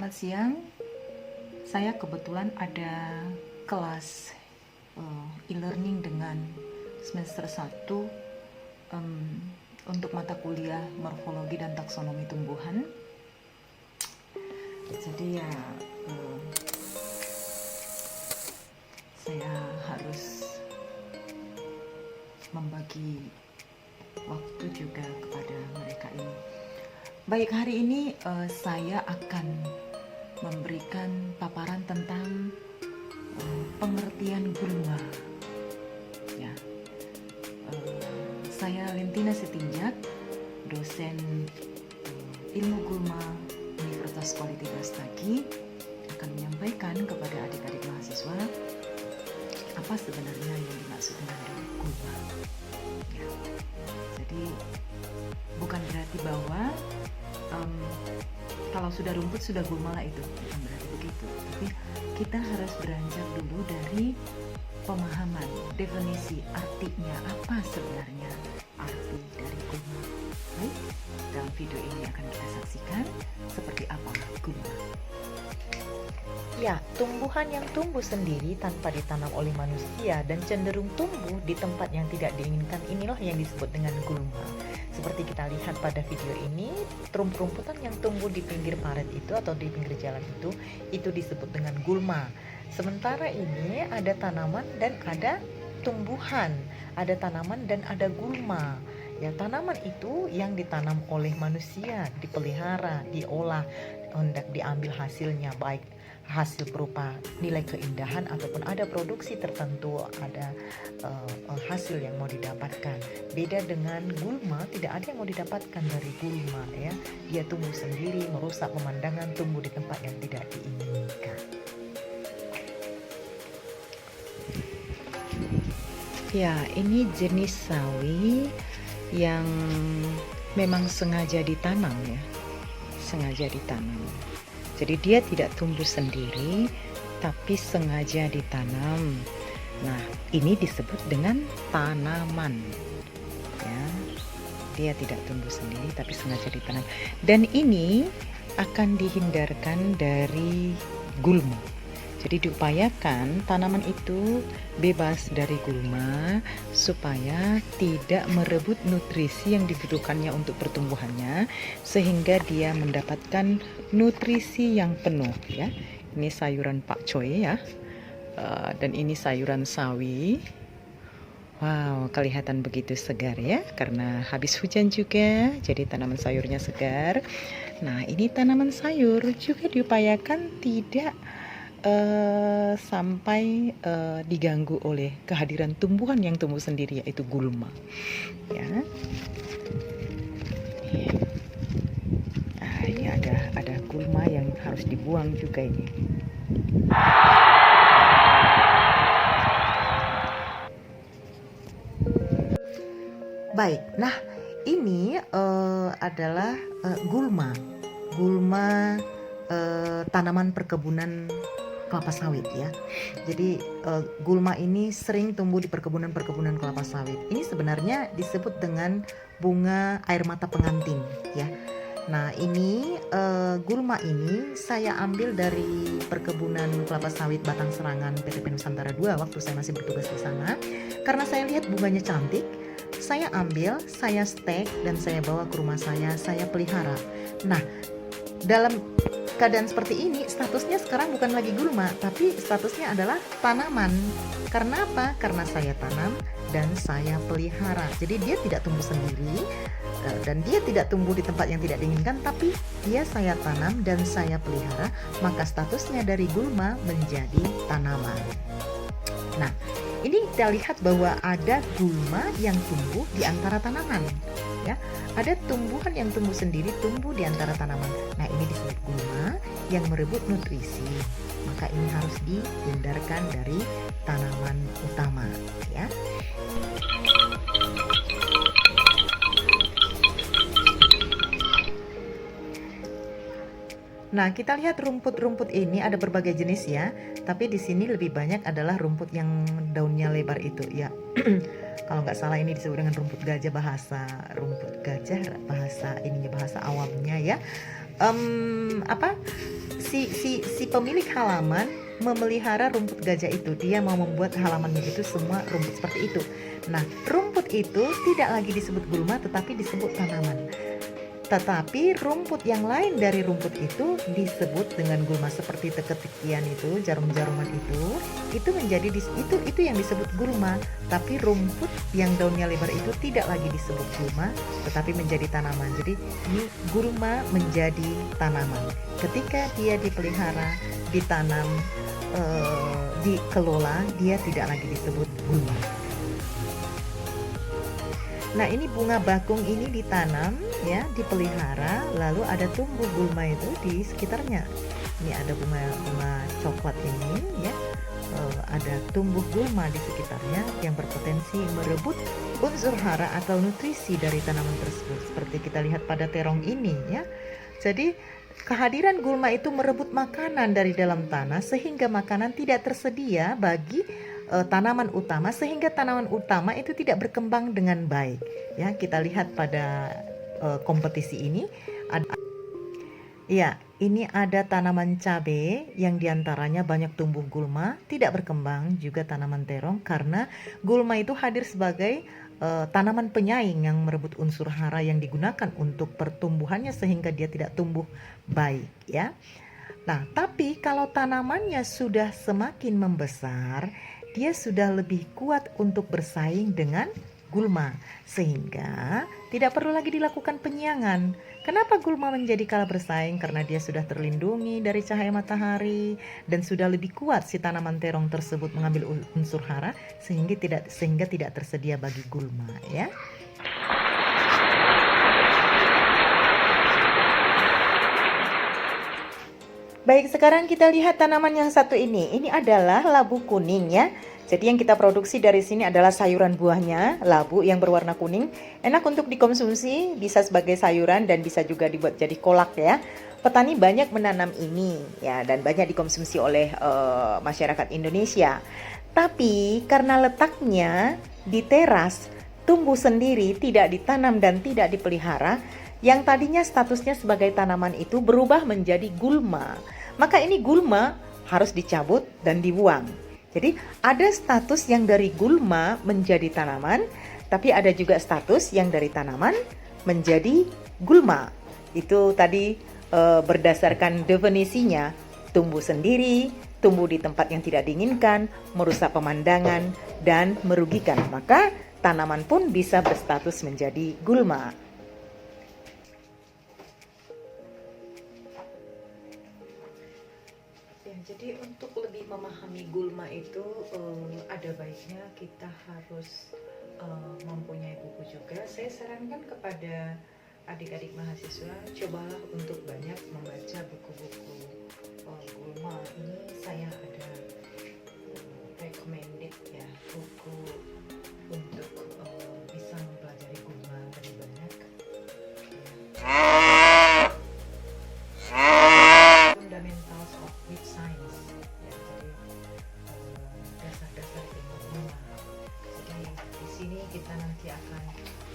Selamat siang. Saya kebetulan ada kelas e-learning dengan semester 1 untuk mata kuliah morfologi dan taksonomi tumbuhan. Jadi ya saya harus membagi waktu juga kepada mereka ini. Baik, hari ini saya akan memberikan paparan tentang pengertian gulma. Ya, saya Lentina Setinjak, dosen ilmu gulma Universitas Quality Brastagi, akan menyampaikan kepada adik-adik mahasiswa apa sebenarnya yang dimaksud dengan gulma. Ya, jadi bukan berarti bahwa kalau sudah rumput sudah gulma lah, itu bukan berarti begitu, tapi kita harus beranjak dulu dari pemahaman, definisi, artinya apa sebenarnya arti dari gulma. Baik, dalam video ini akan kita saksikan seperti apa gulma. Ya, tumbuhan yang tumbuh sendiri tanpa ditanam oleh manusia dan cenderung tumbuh di tempat yang tidak diinginkan, inilah yang disebut dengan gulma. Seperti kita lihat pada video ini, rumputan yang tumbuh di pinggir parit itu atau di pinggir jalan itu disebut dengan gulma. Sementara ini ada tanaman dan ada tumbuhan, ada tanaman dan ada gulma. Ya, tanaman itu yang ditanam oleh manusia, dipelihara, diolah, hendak diambil hasilnya, baik hasil berupa nilai keindahan ataupun ada produksi tertentu, ada hasil yang mau didapatkan. Beda dengan gulma, tidak ada yang mau didapatkan dari gulma, ya. Dia tumbuh sendiri, merusak pemandangan, tumbuh di tempat yang tidak diinginkan. Ya, ini jenis sawi yang memang sengaja ditanam, ya. Sengaja ditanam. Jadi dia tidak tumbuh sendiri, tapi sengaja ditanam. Nah, ini disebut dengan tanaman. Ya, dia tidak tumbuh sendiri, tapi sengaja ditanam. Dan ini akan dihindarkan dari gulma. Jadi diupayakan tanaman itu bebas dari gulma supaya tidak merebut nutrisi yang dibutuhkannya untuk pertumbuhannya, sehingga dia mendapatkan nutrisi yang penuh, ya. Ini sayuran pakcoy, ya, dan ini sayuran sawi. Wow, kelihatan begitu segar, ya, karena habis hujan juga, jadi tanaman sayurnya segar. Nah, ini tanaman sayur juga diupayakan tidak sampai diganggu oleh kehadiran tumbuhan yang tumbuh sendiri, yaitu gulma, ya. Nah, ini ada gulma yang harus dibuang juga ini. Baik, nah ini adalah gulma tanaman perkebunan kelapa sawit, ya. Jadi gulma ini sering tumbuh di perkebunan kelapa sawit. Ini sebenarnya disebut dengan bunga air mata pengantin, ya. Nah, ini gulma ini saya ambil dari perkebunan kelapa sawit Batang Serangan PTP Nusantara 2 waktu saya masih bertugas di sana. Karena saya lihat bunganya cantik, saya ambil, saya stek dan saya bawa ke rumah saya pelihara. Nah, dalam keadaan seperti ini, statusnya sekarang bukan lagi gulma, tapi statusnya adalah tanaman. Karena apa? Karena saya tanam dan saya pelihara. Jadi dia tidak tumbuh sendiri dan dia tidak tumbuh di tempat yang tidak diinginkan, tapi dia saya tanam dan saya pelihara, maka statusnya dari gulma menjadi tanaman. Nah, ini kita lihat bahwa ada gulma yang tumbuh di antara tanaman, ya. Ada tumbuhan yang tumbuh sendiri, tumbuh di antara tanaman. Nah, ini disebut gulma yang merebut nutrisi. Maka ini harus dihindarkan dari tanaman utama, ya. Nah, kita lihat rumput-rumput ini ada berbagai jenis, ya. Tapi di sini lebih banyak adalah rumput yang daunnya lebar itu, ya. Kalau nggak salah ini disebut dengan rumput gajah, bahasa rumput gajah bahasa ininya, bahasa awamnya, ya. apa si pemilik halaman memelihara rumput gajah itu. Dia mau membuat halamannya itu semua rumput seperti itu. Nah, rumput itu tidak lagi disebut gulma tetapi disebut tanaman. Tetapi rumput yang lain dari rumput itu disebut dengan gulma, seperti teka-tekian itu, jarum-jaruman itu menjadi itu yang disebut gulma. Tapi rumput yang daunnya lebar itu tidak lagi disebut gulma tetapi menjadi tanaman. Jadi ini gulma menjadi tanaman. Ketika dia dipelihara, ditanam, dikelola, dia tidak lagi disebut gulma. Nah, ini bunga bakung ini ditanam ya, dipelihara, lalu ada tumbuh gulma itu di sekitarnya. Ini ada bunga coklat ini ya, ada tumbuh gulma di sekitarnya yang berpotensi merebut unsur hara atau nutrisi dari tanaman tersebut, seperti kita lihat pada terong ini ya. Jadi kehadiran gulma itu merebut makanan dari dalam tanah sehingga makanan tidak tersedia bagi tanaman utama, sehingga tanaman utama itu tidak berkembang dengan baik ya. Kita lihat pada kompetisi ini ini ada tanaman cabai yang diantaranya banyak tumbuh gulma, tidak berkembang juga tanaman terong karena gulma itu hadir sebagai tanaman penyaing yang merebut unsur hara yang digunakan untuk pertumbuhannya sehingga dia tidak tumbuh baik ya. Nah, tapi kalau tanamannya sudah semakin membesar, dia sudah lebih kuat untuk bersaing dengan gulma, sehingga tidak perlu lagi dilakukan penyiangan. Kenapa gulma menjadi kalah bersaing? Karena dia sudah terlindungi dari cahaya matahari dan sudah lebih kuat si tanaman terong tersebut mengambil unsur hara sehingga tidak tersedia bagi gulma ya. Baik, sekarang kita lihat tanaman yang satu ini. Ini adalah labu kuning ya. Jadi yang kita produksi dari sini adalah sayuran buahnya, labu yang berwarna kuning. Enak untuk dikonsumsi, bisa sebagai sayuran dan bisa juga dibuat jadi kolak ya. Petani banyak menanam ini ya, dan banyak dikonsumsi oleh masyarakat Indonesia. Tapi karena letaknya di teras, tumbuh sendiri, tidak ditanam dan tidak dipelihara, yang tadinya statusnya sebagai tanaman itu berubah menjadi gulma. Maka ini gulma harus dicabut dan dibuang. Jadi ada status yang dari gulma menjadi tanaman, tapi ada juga status yang dari tanaman menjadi gulma. Itu tadi berdasarkan definisinya, tumbuh sendiri, tumbuh di tempat yang tidak diinginkan, merusak pemandangan, dan merugikan. Maka tanaman pun bisa berstatus menjadi gulma. Jadi untuk lebih memahami gulma itu ada baiknya kita harus mempunyai buku juga. Saya sarankan kepada adik-adik mahasiswa, cobalah untuk banyak membaca buku-buku gulma. Ini saya ada recommended ya, buku untuk bisa mempelajari gulma lebih banyak. Fundamentals of Wheat Science ya, jadi dasar-dasar ilmu gulma. Jadi di sini kita nanti akan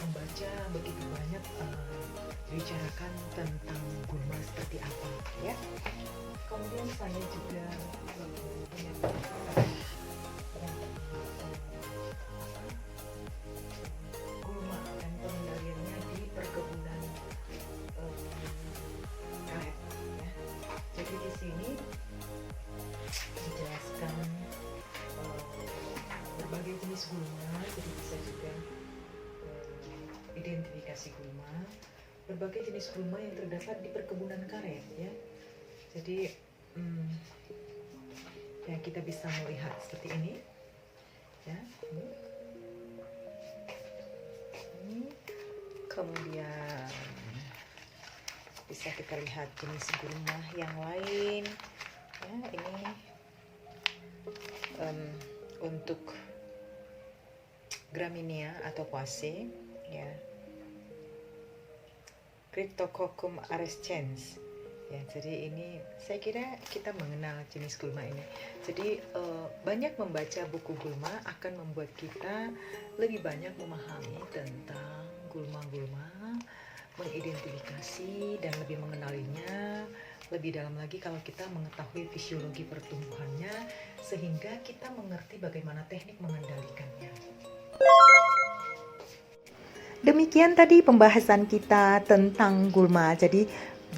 membaca begitu banyak dibicarakan tentang gulma seperti apa ya. Kemudian saya juga punya gulma dan pengendaliannya di perkebunan karet ya. Jadi di sini dijelaskan berbagai jenis gulma, jadi bisa juga identifikasi gulma, berbagai jenis gulma yang terdapat di perkebunan karet ya. Jadi ya kita bisa melihat seperti ini ya. Ini kemudian bisa kita lihat jenis gulma yang lain ya. Ini untuk Graminia atau Poaceae ya, Cryptococcus arrescens ya. Jadi ini saya kira kita mengenal jenis gulma ini. Jadi banyak membaca buku gulma akan membuat kita lebih banyak memahami tentang gulma-gulma, mengidentifikasi dan lebih mengenalinya lebih dalam lagi kalau kita mengetahui fisiologi pertumbuhannya, sehingga kita mengerti bagaimana teknik mengendalikannya. Demikian tadi pembahasan kita tentang gulma. Jadi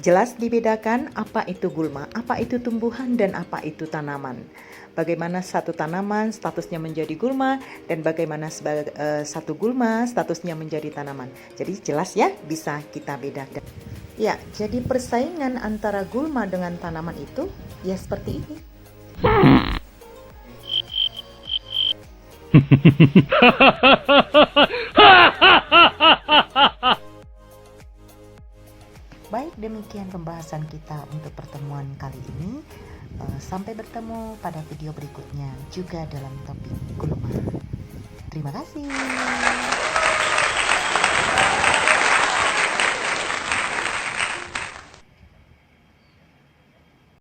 jelas dibedakan apa itu gulma, apa itu tumbuhan, dan apa itu tanaman. Bagaimana satu tanaman statusnya menjadi gulma, dan bagaimana satu gulma statusnya menjadi tanaman. Jadi jelas ya, bisa kita bedakan. Ya, jadi persaingan antara gulma dengan tanaman itu ya seperti ini. Baik, demikian pembahasan kita untuk pertemuan kali ini. Sampai bertemu pada video berikutnya juga dalam topik gulma. Terima kasih.